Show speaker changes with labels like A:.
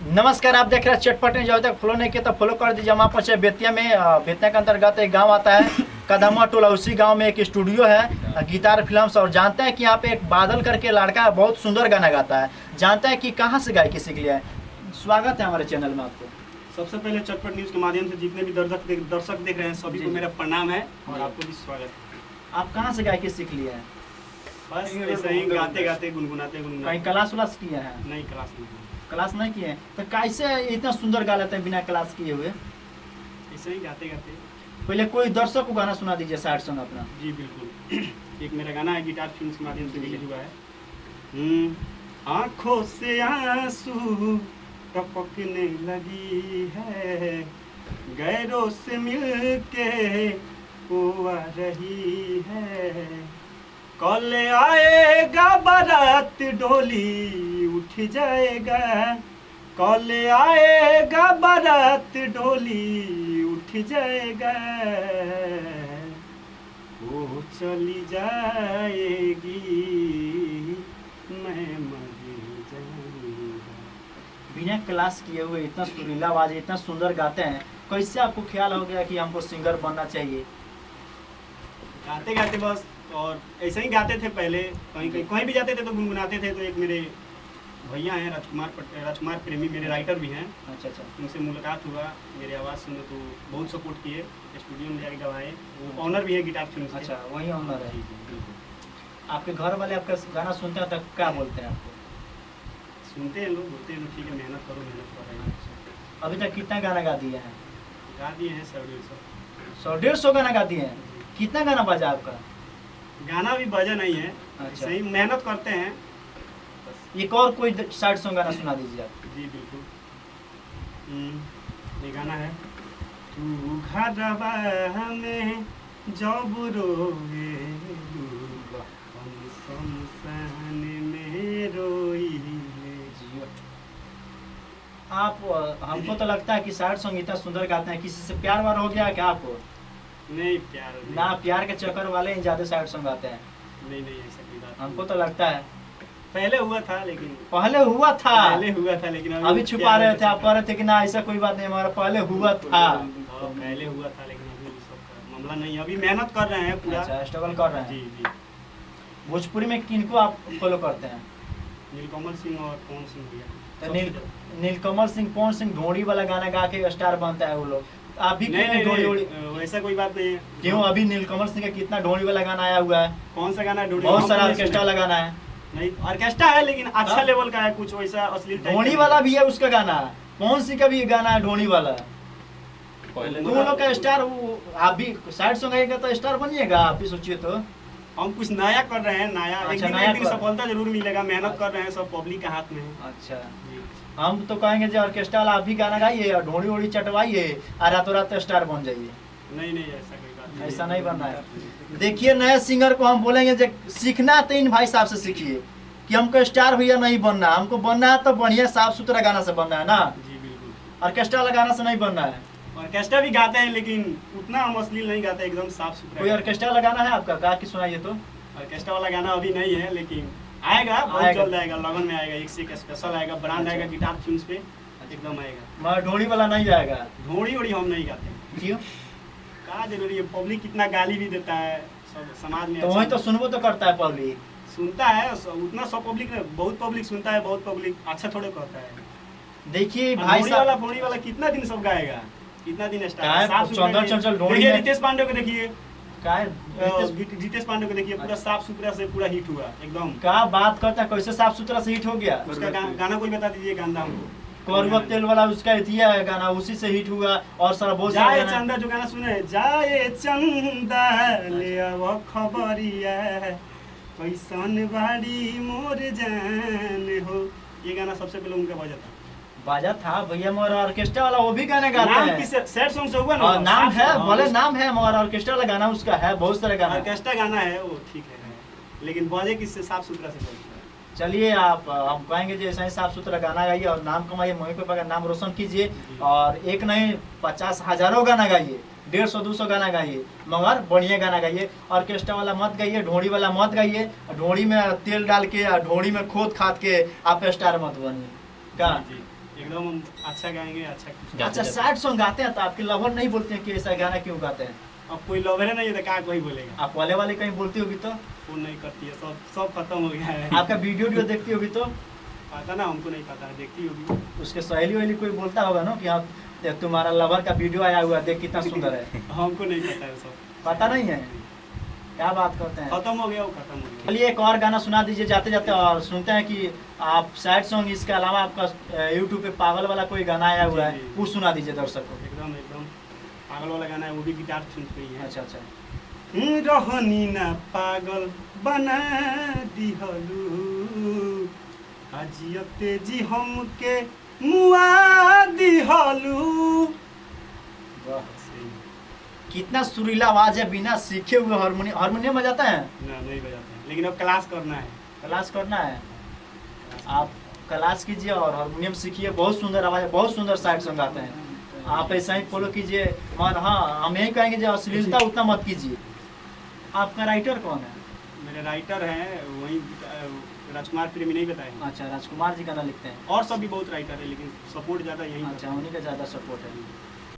A: नमस्कार, आप देख रहे हैं चटपट न्यूज़। जब तक फॉलो नहीं किया तो फॉलो कर दीजिए। हम आप पहुंचे बेतिया में। बेतिया के अंतर्गत एक गांव आता है कदमा टोला। उसी गांव में एक स्टूडियो है गिटार फिल्म्स। और जानते हैं कि यहाँ पे एक बादल करके लड़का बहुत सुंदर गाना गाता है। जानते हैं कि कहाँ से गायकी सीख लिया है। स्वागत है हमारे चैनल में आपको।
B: सबसे पहले चटपट न्यूज़ के माध्यम से जितने भी दर्शक देख रहे हैं सभी को मेरा प्रणाम है और आपको भी स्वागत है।
A: आप कहाँ से गायकी सीख लिया है?
B: बस ऐसे ही गाते गाते गुनगुनाते
A: कहीं क्लास व्लास किया है?
B: नहीं, क्लास नहीं।
A: क्लास नहीं किए तो कैसे इतना सुंदर गा लेते हैं बिना क्लास किए हुए?
B: ऐसे ही गाते गाते।
A: पहले कोई दर्शक को गाना सुना दीजिए, सैड सॉन्ग अपना।
B: जी बिल्कुल। एक मेरा गाना है गिटार फिल्म्स के माध्यम से रिलीज हुआ है। आँखों से आंसू टपकने लगी है, गैरों से मिलके वो आ रही है, कल आएगा बारात डोली उठ जाएगा, कल आएगा बारात डोली उठ जाएगा, वो चली जाएगी मैं मर जाऊंगा।
A: बिना क्लास किए हुए इतना सुरीला आवाज, इतना सुंदर गाते हैं, कैसे आपको ख्याल हो गया कि हमको सिंगर बनना चाहिए?
B: गाते गाते बस, और ऐसे ही गाते थे पहले। कहीं भी जाते थे तो गुनगुनाते थे। तो एक मेरे भैया हैं राजकुमार प्रेमी, मेरे राइटर भी हैं।
A: अच्छा।
B: उनसे मुलाकात हुआ, मेरी आवाज़ सुने तो बहुत सपोर्ट किए, स्टूडियो में जाके गवाए। वो ऑनर भी है गिटार फिल्म के।
A: अच्छा, वही ऑनर है।
B: जी बिल्कुल।
A: आपके घर वाले आपका गाना सुनते हैं तो क्या बोलते हैं आपको?
B: सुनते हैं लोग, बोलते हैं ठीक है, मेहनत करो, मेहनत कर रहे हैं।
A: अभी तक कितना गाना गा दिए हैं?
B: गा दिए हैं 100-150।
A: 100-150 गाना गा दिए हैं। कितना गाना बजा आपका?
B: गाना भी बजा नहीं है।
A: अच्छा।
B: सही मेहनत करते हैं।
A: एक और कोई सैड सॉन्ग गाना सुना दीजिए आप।
B: जी बिल्कुल। ये गाना है, तू घरवा में जब रोए हम शमशान में रोइले।
A: आप हमको तो लगता है कि सैड सॉन्ग इतना सुंदर गाते हैं। किसी से प्यार वार हो गया क्या आपको?
B: नहीं, प्यार नहीं।
A: ना, प्यार के चक्कर वाले ही ज्यादा सैड सॉन्ग गाते हैं।
B: नहीं, ऐसा कोई बात
A: हमको तो लगता है
B: पहले हुआ था, लेकिन
A: पहले हुआ था अभी छुपा रहे थे आप। कह रहे थे कि ना ऐसा कोई बात नहीं, हमारा पहले हुआ था।
B: पहले हुआ था, लेकिन अभी सब मामला नहीं। अभी मेहनत कर रहे हैं पूरा।
A: अच्छा, स्ट्रगल कर रहे हैं।
B: जी।
A: भोजपुरी में किनको आप फॉलो करते हैं?
B: नीलकमल सिंह और पवन सिंह भैया।
A: तो नीलकमल सिंह, पवन सिंह ढोड़ी वाला गाना गा के स्टार बनता है वो लोग। आप भी
B: नहीं, वैसा कोई बात नहीं है।
A: क्यों? अभी नीलकमल सिंह का कितना ढोड़ी वाला गाना आया हुआ है।
B: कौन सा गाना है?
A: बहुत सारा ऑर्केस्ट्रा लगाना है।
B: नहीं, ऑर्केस्ट्रा है लेकिन अच्छा लेवल का है, कुछ वैसा अश्लील
A: ढोड़ी वाला भी है उसका गाना। पवन सिंह का भी गाना है ढोड़ी वाला। तुम लोग का स्टार आप भी सैड सॉन्ग गाएगा तो स्टार बनिएगा। आप भी सोचिए तो।
B: हम कुछ नया कर रहे हैं, नया।
A: अच्छा,
B: एक दिन सफलता जरूर मिलेगा। मेहनत कर रहे हैं, सब पब्लिक के हाथ में है।
A: अच्छा, हम तो कहेंगे जो ऑर्केस्ट्रा वाला आप भी गाना गाइए और ढोड़ी वोड़ी चटवाइए और रातों रात स्टार बन जाइए।
B: नहीं, ऐसा कोई बात नहीं।
A: ऐसा नहीं बनना है। देखिए, नए सिंगर को हम बोलेंगे जो सीखना तो इन भाई साहब से सीखिए कि हमको स्टार भैया नहीं बनना। हमको बनना है तो बढ़िया साफ सुथरा गाना से बनना है ना।
B: जी बिल्कुल।
A: ऑर्केस्ट्रा वाला गाना से नहीं बनना है।
B: ऑर्केस्ट्रा भी गाते हैं लेकिन उतना हम अश्लील नहीं गाते, एकदम साफ सुथरा।
A: कोई ऑर्केस्ट्रा वाला गाना है आपका? गा के सुनाइए तो।
B: ऑर्केस्ट्रा वाला गाना अभी नहीं है, लेकिन आएगा, बहुत जल्द आएगा। लगन में आएगा, एक से एक स्पेशल आएगा, ब्रांड आएगा गिटार फिल्म्स पे, एकदम आएगा।
A: मगर ढोड़ी वाला नहीं आएगा।
B: ढोड़ी वोड़ी हम नहीं गाते।
A: क्यों?
B: क्या जरूरी है? पब्लिक कितना गाली भी देता है सब समाज में।
A: तो वही तो सुनबो तो करता है पब्लिक।
B: सुनता है उतना, सब पब्लिक ने, बहुत पब्लिक सुनता है, बहुत पब्लिक अच्छा थोड़े कहता है।
A: देखिए भाई साहब,
B: ढोड़ी वाला कितना दिन सब गाएगा, कितना दिन
A: चंचल ढोड़ी
B: देखिए। रितेश पांडे को देखिए,
A: क्या
B: रितेश पांडे को देखिए, पूरा साफ सुथरा से पूरा हिट हुआ एकदम।
A: क्या बात करता है? कैसे साफ सुथरा से हिट हो गया?
B: उसका गाना कोई बता दीजिए गाना हमको।
A: कौरवा तेल वाला उसका इतिया है गाना, उसी से हिट हुआ। और सारा बहुत सारा
B: जाए चंदा जो गाना सुने, जाए चंदा ले आओ खबरिया कैसन बाड़ी मोर जान हो, ये गाना सबसे पहले उनका
A: बाजा था भैया। मगर ऑर्केस्ट्रा वाला वो भी गाने गाते हैं।
B: नाम किस सैड सॉन्ग से हुआ ना?
A: नाम है, बोले नाम है, मगर ऑर्केस्ट्रा वाला गाना उसका है। बहुत सारे गाना
B: ऑर्केस्ट्रा गाना है वो, ठीक है, लेकिन बजे किससे साफ सुथरा से बोलते हैं।
A: चलिए, आप हम कहेंगे जो ऐसा ही साफ सुथरा गाना गाइए और नाम कमाइए, मम्मी पापा का नाम रोशन कीजिए। और एक नहीं 50 हजारों गाना गाइए, 150-200 गाना गाइए, मगर बढ़िया गाना गाइए। ऑर्केस्ट्रा वाला मत गाइए, ढोड़ी वाला मत गाइए। ढोड़ी में तेल डाल के, ढोड़ी में खोद खाद के आप स्टार मत बनिए। क्या
B: एकदम हम अच्छा गाएंगे, अच्छा कुछ।
A: अच्छा, सैड सॉन्ग गाते हैं तो आपके लवर नहीं बोलते हैं कि ऐसा गाना क्यों गाते हैं?
B: अब कोई लवर है नहीं है तो क्या कोई बोलेगा।
A: आप वाले वाले कहीं बोलती होगी तो?
B: वो नहीं करती है, सब सब खत्म हो गया है।
A: आपका वीडियो देखती होगी तो?
B: पता ना, हमको नहीं पता है, देखती होगी।
A: उसके सहेली वहेली कोई बोलता होगा ना कि हाँ देख तुम्हारा लवर का वीडियो आया हुआ है, देख कितना सुंदर है।
B: हमको नहीं पता है, सब
A: पता नहीं है, क्या बात करते हैं।
B: खत्म हो गया, वो खत्म हो गया।
A: चलिए एक और गाना सुना दीजिए जाते जाते, और सुनते हैं कि आप सैड सॉन्ग इसके अलावा आपका यूट्यूब पे पागल वाला कोई गाना आया हुआ है,
B: जी, जी।
A: वो सुना दीजिए दर्शक को।
B: एकदम एकदम पागल वाला गाना है, वो भी गिटार सुन रही है।
A: अच्छा अच्छा।
B: रहनी ना पागल बना दिहलू, अजियते जी हमके मुआ दिहलू।
A: वाह, कितना सुरीला आवाज है, बिना सीखे हुए हारमोनियम बजाता है?
B: ना, नहीं बजाते हैं, लेकिन अब क्लास करना है।
A: क्लास करना है, आप क्लास कीजिए और हारमोनियम सीखिए। बहुत सुंदर आवाज है, बहुत सुंदर सैड सॉन्ग गाते हैं। आप ऐसा ही फॉलो कीजिए। और हाँ, हम यही कहेंगे जो अश्लीलता उतना मत कीजिए। आपका राइटर कौन है?
B: मेरे राइटर हैं वही राजकुमार प्रेमी, नहीं बताए।
A: अच्छा, राजकुमार जी गाना लिखते हैं।
B: और सब भी बहुत राइटर है, लेकिन सपोर्ट ज़्यादा यही
A: अच्छा, उन्हीं का ज़्यादा सपोर्ट है।